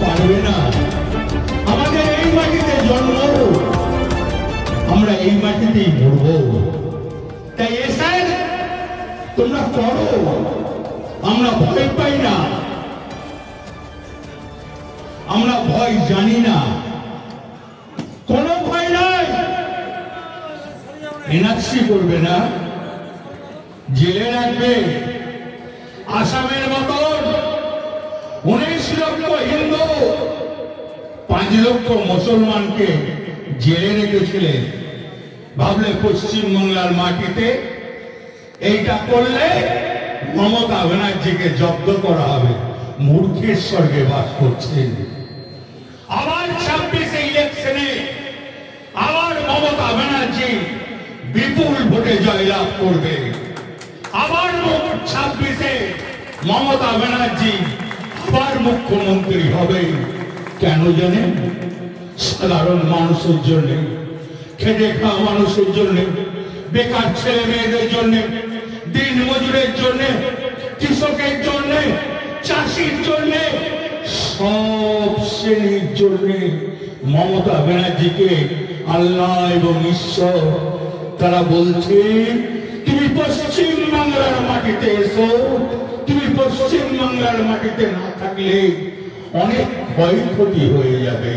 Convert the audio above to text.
পারবে না। আমাদের এই মাটিতে জন্ম, আমরা এই মাটিতেই মরব। তাই এসে তোমরা করো, আমরা ভয় পাই না, আমরা ভয় জানি না, কোনো ভয় নাই। এনআরসি করবে না, জেলে রাখবে। আসামের মতন 19 লক্ষ হিন্দু 5 লক্ষ মুসলমানকে জেলে রেখেছিলেন। ভাবলে পশ্চিমবাংলার মাটিতে এইটা করলে মমতা ব্যানার্জিকে জব্দ করা হবে। মূর্খের স্বর্গে বাস করছেন। আবার 26 ইলেকশনে আবার মমতা ব্যানার্জি বিপুল ভোটে জয়লাভ করবে। আবার 26-এ মমতা ব্যানার্জি আবার মুখ্যমন্ত্রী হবে। কেন জানেন? সাধারণ মানুষের জন্য, খেটে খাওয়া মানুষের জন্য, বেকার ছেলে মেয়েদের জন্য, দিন মজুরের জন্য, কৃষকের জন্য, চাষির জন্য, সব শ্রেণীর জন্য মমতা ব্যানার্জিকে আল্লাহ এবং ঈশ্বর তারা বলছে, তুমি পশ্চিম বাংলার মাটিতে এসো। তুমি পশ্চিম বাংলার মাটিতে না থাকলে অনেক ক্ষয়ক্ষতি হয়ে যাবে।